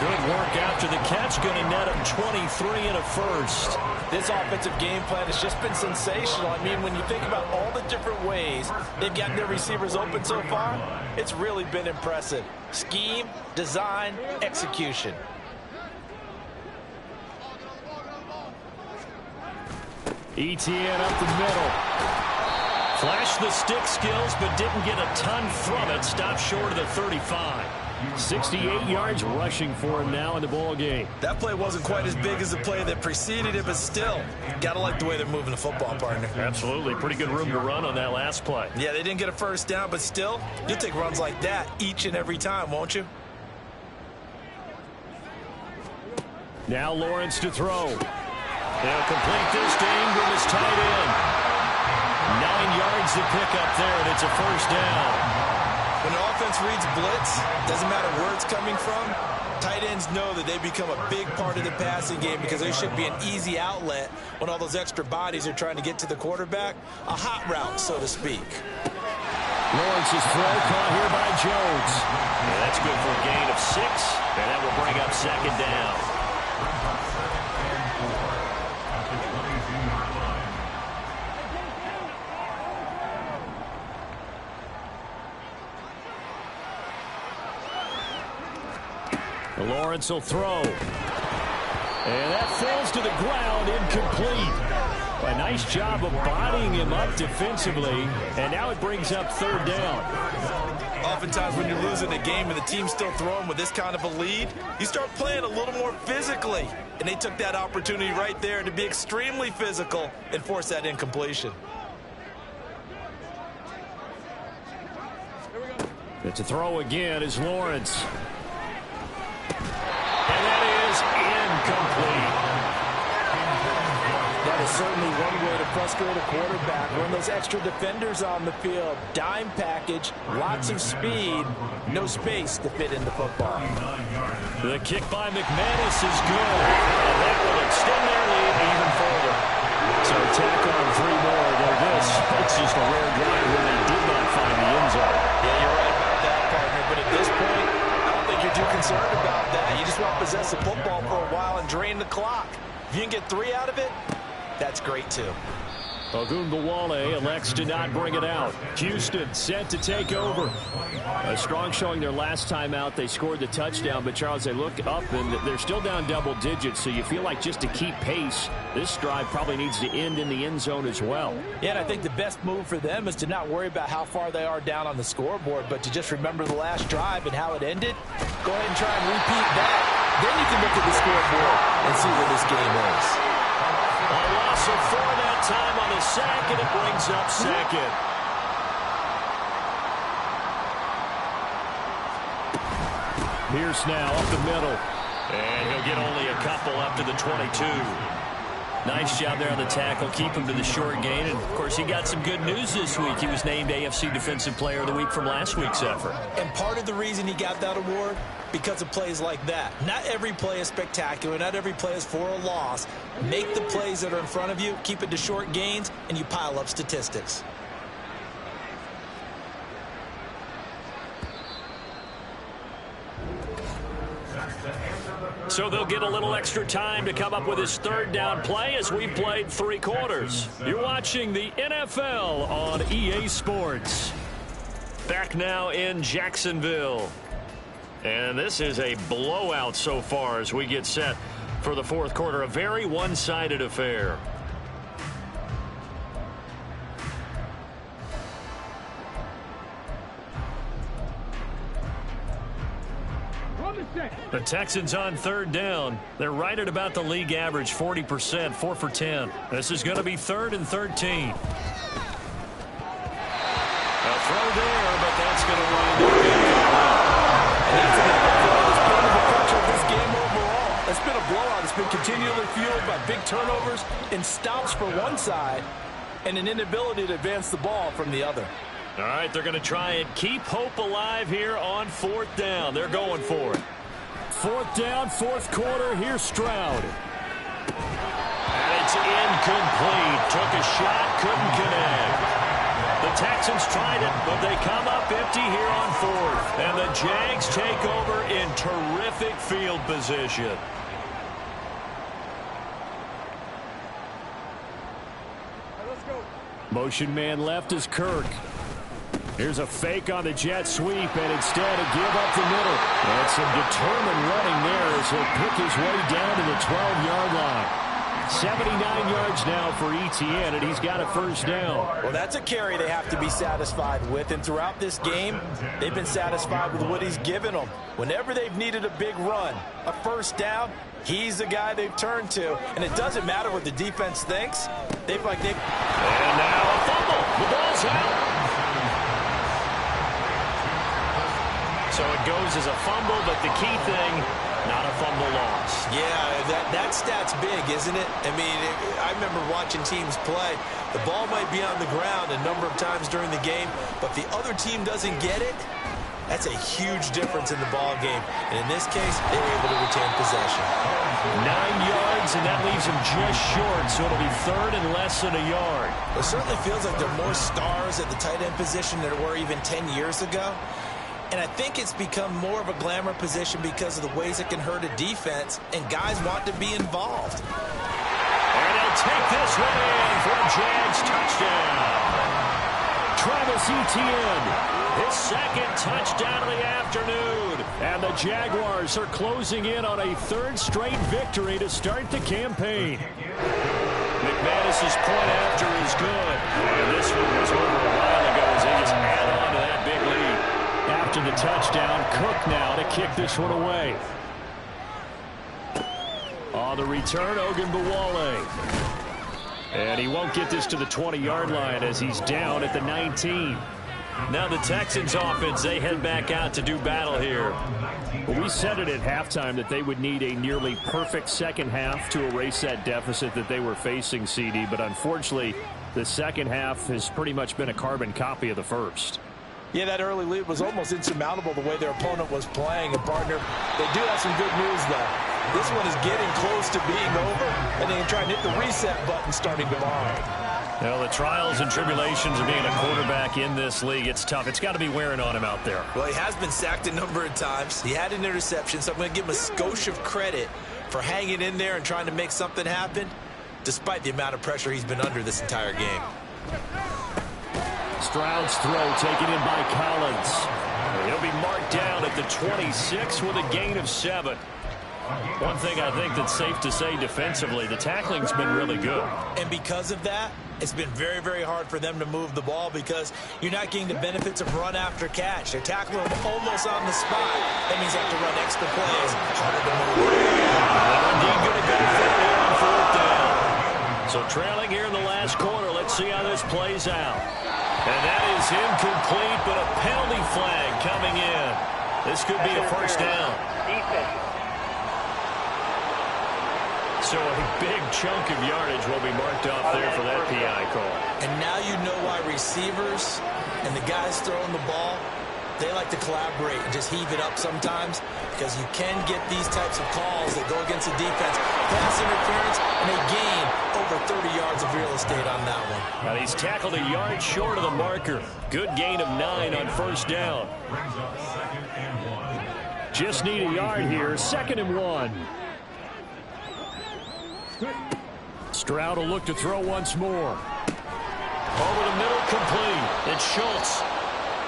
Good work after the catch. Going to net him 23 and a first. This offensive game plan has just been sensational. I mean, when you think about all the different ways they've gotten their receivers open so far, it's really been impressive. Scheme, design, execution. Etienne up the middle. Flashed the stick skills, but didn't get a ton from it. Stopped short of the 35. 68 yards rushing for him now in the ball game. That play wasn't quite as big as the play that preceded it, but still, gotta like the way they're moving the football, partner. Absolutely. Pretty good room to run on that last play. Yeah, they didn't get a first down, but still, you'll take runs like that each and every time, won't you? Now Lawrence to throw. They'll complete this to Ingram as tight end. 9 yards to pick up there, and it's a first down. When an offense reads blitz, doesn't matter where it's coming from, tight ends know that they become a big part of the passing game because they should be an easy outlet when all those extra bodies are trying to get to the quarterback. A hot route, so to speak. Lawrence's throw caught here by Jones. And that's good for a gain of 6, and that will bring up second down. Lawrence will throw. And that falls to the ground, incomplete. A nice job of bodying him up defensively, and now it brings up third down. Oftentimes when you're losing a game and the team's still throwing with this kind of a lead, you start playing a little more physically. And they took that opportunity right there to be extremely physical and force that incompletion. It's a throw again is Lawrence. And that is incomplete. That is certainly one way to frustrate a quarterback. Run those extra defenders on the field. Dime package, lots of speed, no space to fit in the football. The kick by McManus is good. And that will extend their lead even further. So tack on 3 more, though this, it's just a rare drive where they did not find the end zone. Yeah, you're right about that, partner. But at this point, I don't think you're too concerned about that. You just want to possess the football for a while and drain the clock. If you can get 3 out of it, that's great, too. Ogunbowale elects to not bring it out. Houston set to take over. A strong showing their last time out. They scored the touchdown, but, Charles, they look up, and they're still down double digits, so you feel like just to keep pace, this drive probably needs to end in the end zone as well. Yeah, and I think the best move for them is to not worry about how far they are down on the scoreboard, but to just remember the last drive and how it ended. Go ahead and try and repeat that. Then you can look at the scoreboard and see where this game is. A loss of 4 that time on the sack, and it brings up second. Pierce now up the middle. And he'll get only a couple up to the 22. Nice job there on the tackle. Keep him to the short gain. And, of course, he got some good news this week. He was named AFC Defensive Player of the Week from last week's effort. And part of the reason he got that award, because of plays like that. Not every play is spectacular. Not every play is for a loss. Make the plays that are in front of you, keep it to short gains, and you pile up statistics. So they'll get a little extra time to come up with his third down play as we've played 3 quarters. You're watching the NFL on EA Sports. Back now in Jacksonville. And this is a blowout so far as we get set for the fourth quarter. A very one-sided affair. The Texans on third down. They're right at about the league average, 40%, 4 for 10. This is going to be 3rd and 13. A throw there, but that's going to wind up being This game overall, it's been a blowout. It's been continually fueled by big turnovers and stops for one side and an inability to advance the ball from the other. All right, they're going to try and keep hope alive here on 4th down. They're going for it. 4th down, 4th quarter. Here's Stroud. And it's incomplete. Took a shot, couldn't connect. The Texans tried it, but they come up empty here on 4th. And the Jags take over in terrific field position. Motion man left is Kirk. Here's a fake on the jet sweep, and instead a give up the middle. And some determined running there as he'll pick his way down to the 12-yard line. 79 yards now for ETN, and he's got a first down. Well, that's a carry they have to be satisfied with, and throughout this game, they've been satisfied with what he's given them. Whenever they've needed a big run, a first down, he's the guy they've turned to, and it doesn't matter what the defense thinks. And now a fumble. The ball's out. So it goes as a fumble, but the key thing, not a fumble loss. Yeah, that stat's big, isn't it? I mean, I remember watching teams play. The ball might be on the ground a number of times during the game, but if the other team doesn't get it, that's a huge difference in the ball game. And in this case, they were able to retain possession. 9 yards, and that leaves them just short, so it'll be third and less than a yard. It certainly feels like there are more stars at the tight end position than there were even 10 years ago. And I think it's become more of a glamour position because of the ways it can hurt a defense, and guys want to be involved. And they'll take this one in for a Jags touchdown. Travis Etienne, his second touchdown of the afternoon. And the Jaguars are closing in on a third straight victory to start the campaign. McManus's point after is good. And this one was over a while ago as they just add on to that big lead. After the touchdown, Cook now to kick this one away. On the return, Ogunbowale. And he won't get this to the 20-yard line as he's down at the 19. Now the Texans offense, they head back out to do battle here. Well, we said it at halftime that they would need a nearly perfect second half to erase that deficit that they were facing, CD. But unfortunately, the second half has pretty much been a carbon copy of the first. Yeah, that early lead was almost insurmountable the way their opponent was playing. And, partner, they do have some good news, though. This one is getting close to being over, and they can try and hit the reset button starting tomorrow. Well, the trials and tribulations of being a quarterback in this league, it's tough. It's got to be wearing on him out there. Well, he has been sacked a number of times. He had an interception, so I'm going to give him a skosh of credit for hanging in there and trying to make something happen, despite the amount of pressure he's been under this entire game. Stroud's throw taken in by Collins. He'll be marked down at the 26 with a gain of 7. One thing I think that's safe to say defensively, the tackling's been really good. And because of that, it's been very, very hard for them to move the ball because you're not getting the benefits of run after catch. They're tackling them almost on the spot. That means they have to run extra plays, harder to move. They're indeed going to go for it here on fourth down. So trailing here in the last quarter, let's see how this plays out. And that is incomplete, but a penalty flag coming in. This could be a first down. So a big chunk of yardage will be marked off there for that PI call. And now you know why receivers and the guys throwing the ball, they like to collaborate and just heave it up sometimes because you can get these types of calls that go against the defense. Pass interference, and they gain over 30 yards of real estate on that one. Now he's tackled a yard short of the marker. Good gain of 9 on first down. Just need a yard here. 2nd and 1. Stroud will look to throw once more. Over the middle, complete. It's Schultz.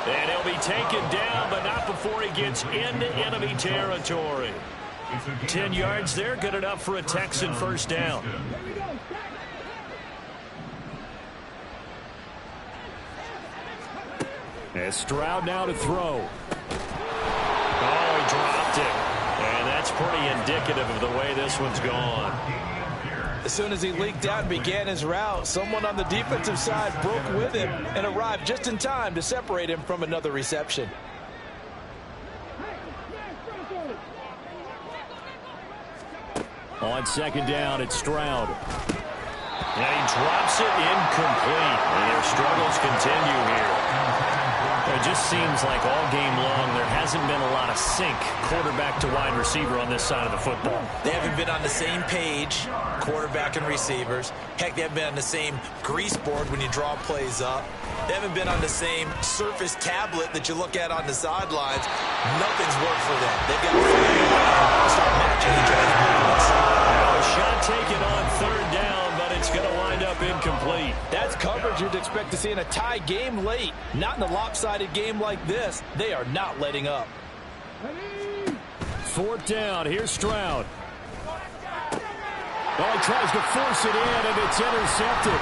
And he'll be taken down, but not before he gets into enemy territory. 10 yards there, good enough for a Texan first down. And Stroud now to throw. Oh, he dropped it. And that's pretty indicative of the way this one's gone. As soon as he leaked out and began his route, someone on the defensive side broke with him and arrived just in time to separate him from another reception. On 2nd down, it's Stroud. And he drops it incomplete. And their struggles continue here. It just seems like all game long there hasn't been a lot of sync quarterback to wide receiver on this side of the football. They haven't been on the same page, quarterback and receivers. Heck, they haven't been on the same grease board when you draw plays up. They haven't been on the same Surface tablet that you look at on the sidelines. Nothing's worked for them. They've got to start matching each other's movements. A shot taken on 3rd down, but it's going to wind up incomplete. That's coverage you'd expect to see in a tie game late. Not in a lopsided game like this. They are not letting up. 4th down. Here's Stroud. Oh, he tries to force it in, and it's intercepted.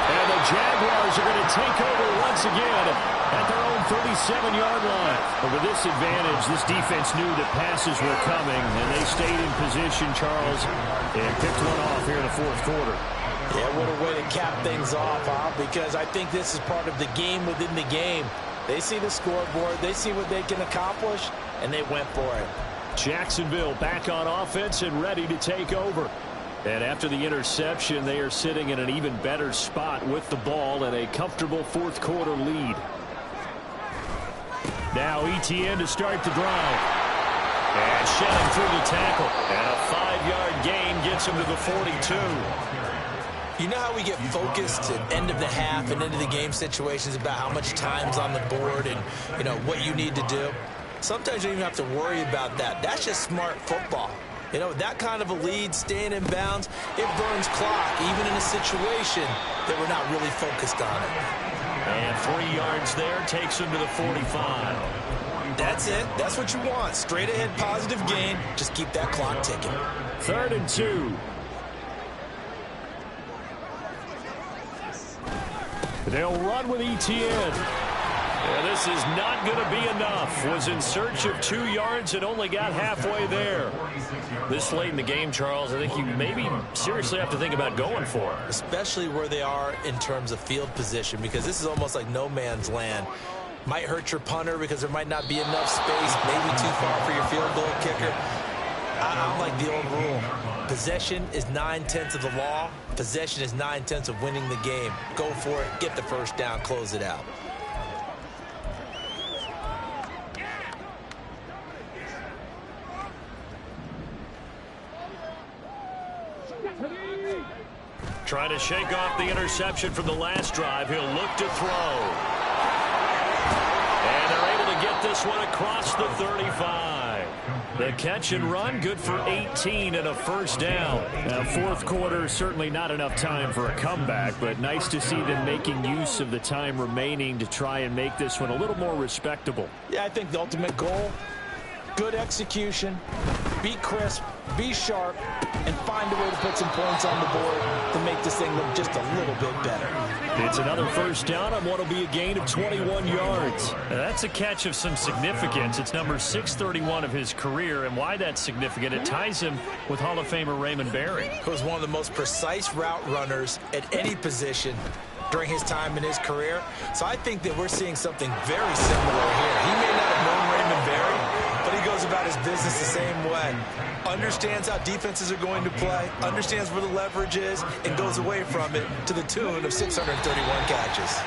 And the Jaguars are going to take over once again at their own 37-yard line. But with this advantage, this defense knew that passes were coming, and they stayed in position, Charles, and picked one off here in the 4th quarter. Yeah, what a way to cap things off, huh? Because I think this is part of the game within the game. They see the scoreboard, they see what they can accomplish, and they went for it. Jacksonville back on offense and ready to take over. And after the interception, they are sitting in an even better spot with the ball and a comfortable fourth quarter lead. Now Etienne to start the drive. And shedding through the tackle. And a 5-yard gain gets him to the 42. You know how we get focused at end of the half and into the game situations about how much time's on the board and, you know, what you need to do? Sometimes you don't even have to worry about that. That's just smart football. You know, that kind of a lead, staying in bounds, it burns clock, even in a situation that we're not really focused on it. And 3 yards there takes him to the 45. That's it. That's what you want. Straight ahead positive gain. Just keep that clock ticking. 3rd and 2. They'll run with Etienne. Yeah, this is not going to be enough. Was in search of 2 yards and only got halfway there. This late in the game, Charles, I think you maybe seriously have to think about going for it. Especially where they are in terms of field position, because this is almost like no man's land. Might hurt your punter because there might not be enough space, maybe too far for your field goal kicker. I like the old rule. Possession is 9/10 of the law. Possession is 9/10 of winning the game. Go for it, get the first down, close it out. Trying to shake off the interception from the last drive. He'll look to throw. And they're able to get this one across the 35. The catch and run, good for 18 and a first down. Now, fourth quarter, certainly not enough time for a comeback, but nice to see them making use of the time remaining to try and make this one a little more respectable. Yeah, I think the ultimate goal, good execution, be crisp, be sharp, and find a way to put some points on the board to make this thing look just a little bit better. It's another first down on what will be a gain of 21 yards. Now, that's a catch of some significance. It's number 631 of his career, and why that's significant, it ties him with Hall of Famer Raymond Berry. He was one of the most precise route runners at any position during his time in his career. So I think that we're seeing something very similar here. He may not have known Raymond Berry, but he goes about his business the same way. Understands how defenses are going to play, understands where the leverage is, and goes away from it to the tune of 631 catches.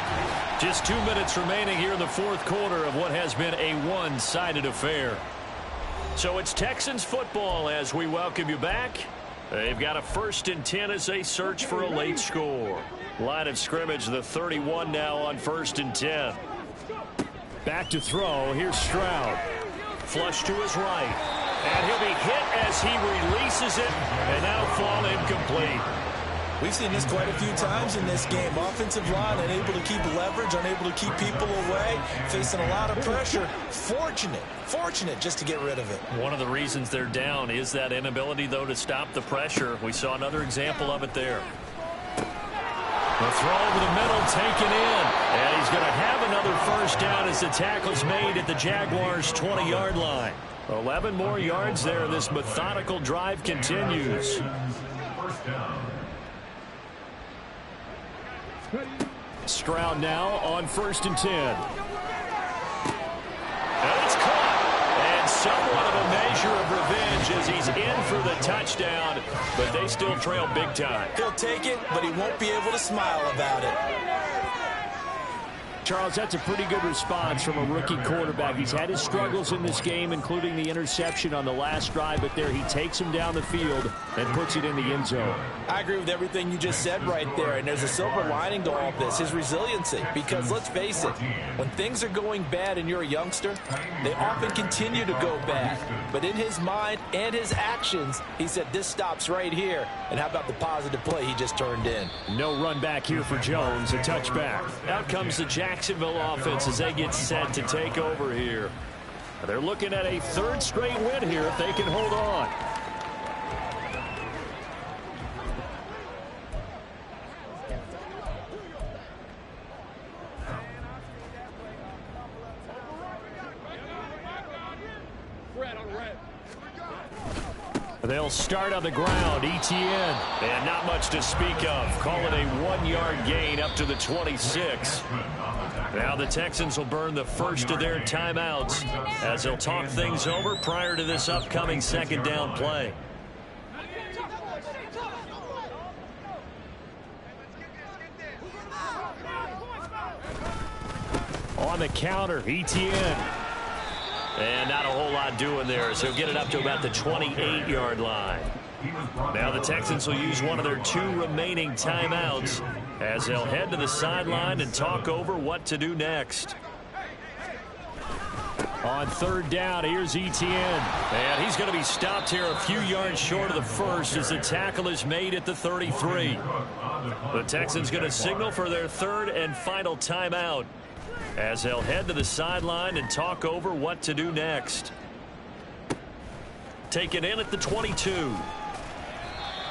Just 2 minutes remaining here in the fourth quarter of what has been a one-sided affair. So it's Texans football as we welcome you back. They've got a 1st and 10 as they search for a late score. Line of scrimmage, the 31 now on 1st and 10. Back to throw. Here's Stroud. Flush to his right. And he'll be hit as he releases it, and that'll fall incomplete. We've seen this quite a few times in this game. Offensive line unable to keep leverage, unable to keep people away, facing a lot of pressure. Fortunate just to get rid of it. One of the reasons they're down is that inability, though, to stop the pressure. We saw another example of it there. The throw over the middle taken in. And he's going to have another first down as the tackle's made at the Jaguars' 20-yard line. 11 more yards there. This methodical drive continues. Stroud now on 1st and 10. And it's caught. And somewhat of a measure of revenge as he's in for the touchdown. But they still trail big time. He'll take it, but he won't be able to smile about it. Charles, that's a pretty good response from a rookie quarterback. He's had his struggles in this game, including the interception on the last drive, but there he takes him down the field and puts it in the end zone. I agree with everything you just said right there, and there's a silver lining to all of this, his resiliency, because let's face it, when things are going bad and you're a youngster, they often continue to go bad. But in his mind and his actions, he said this stops right here. And how about the positive play he just turned in? No run back here for Jones, a touchback. Out comes the Jacksonville offense as they get set to take over here. They're looking at a 3rd straight win here if they can hold on. They'll start on the ground. Etienne. And not much to speak of. Call it a 1-yard gain up to the 26. Now the Texans will burn the first of their timeouts as they'll talk things over prior to this upcoming second down play. On the counter, Etienne. And not a whole lot doing there, so he'll get it up to about the 28-yard line. Now the Texans will use one of their 2 remaining timeouts as they'll head to the sideline and talk over what to do next. On third down, here's Etienne. And he's going to be stopped here a few yards short of the first as the tackle is made at the 33. The Texans going to signal for their 3rd and final timeout as they'll head to the sideline and talk over what to do next. Taken in at the 22.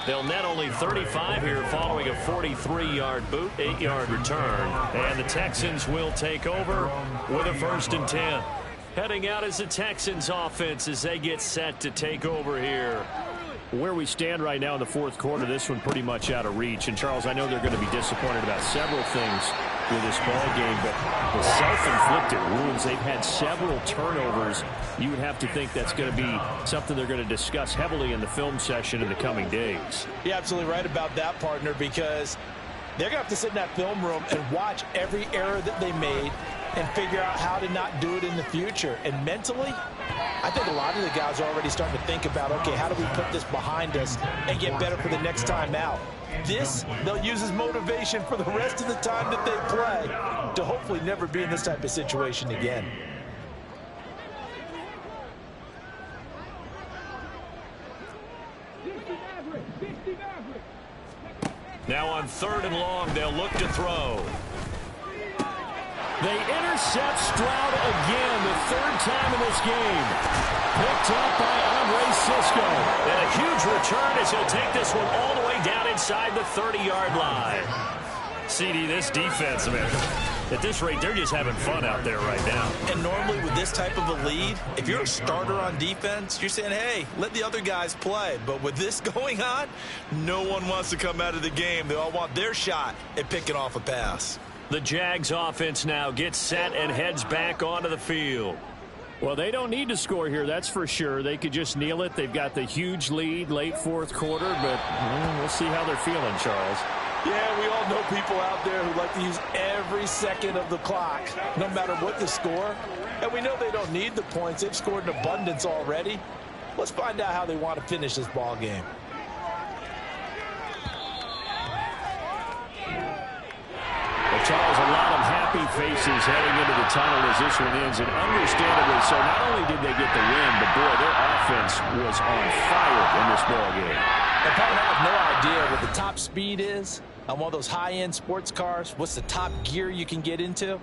They'll net only 35 here following a 43-yard boot, 8-yard return. And the Texans will take over with a 1st and 10. Heading out as the Texans offense as they get set to take over here. Where we stand right now in the 4th quarter, this one pretty much out of reach. And, Charles, I know they're going to be disappointed about several things with this ball game, but the self-inflicted wounds, they've had several turnovers. You would have to think that's going to be something they're going to discuss heavily in the film session in the coming days. You're absolutely right about that, partner, because they're going to have to sit in that film room and watch every error that they made and figure out how to not do it in the future. And mentally, I think a lot of the guys are already starting to think about, okay, how do we put this behind us and get better for the next time out? This, they'll use as motivation for the rest of the time that they play to hopefully never be in this type of situation again. Now on 3rd and long, they'll look to throw. They intercept Stroud again, the 3rd time in this game. Picked up by Andre Cisco. And a huge return as he'll take this one all the way down inside the 30-yard line. CD, this defense, man, at this rate, they're just having fun out there right now. And normally with this type of a lead, if you're a starter on defense, you're saying, hey, let the other guys play. But with this going on, no one wants to come out of the game. They all want their shot at picking off a pass. The Jags offense now gets set and heads back onto the field. Well, they don't need to score here, that's for sure. They could just kneel it. They've got the huge lead late 4th quarter, but we'll see how they're feeling, Charles. Yeah, we all know people out there who like to use every second of the clock, no matter what the score. And we know they don't need the points. They've scored in abundance already. Let's find out how they want to finish this ball game. Charles, a lot of happy faces heading into the tunnel as this one ends, and understandably so. Not only did they get the win, but boy, their offense was on fire in this ball game. And probably have no idea what the top speed is on one of those high-end sports cars. What's the top gear you can get into?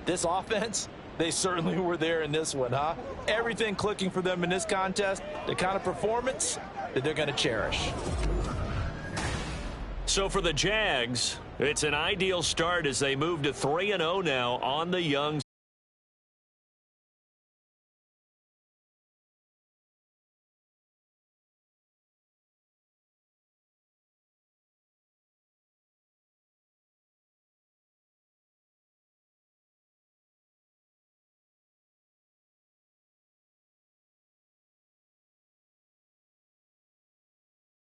This offense, they certainly were there in this one, huh? Everything clicking for them in this contest, the kind of performance that they're going to cherish. So for the Jags, it's an ideal start as they move to 3-0 now on the young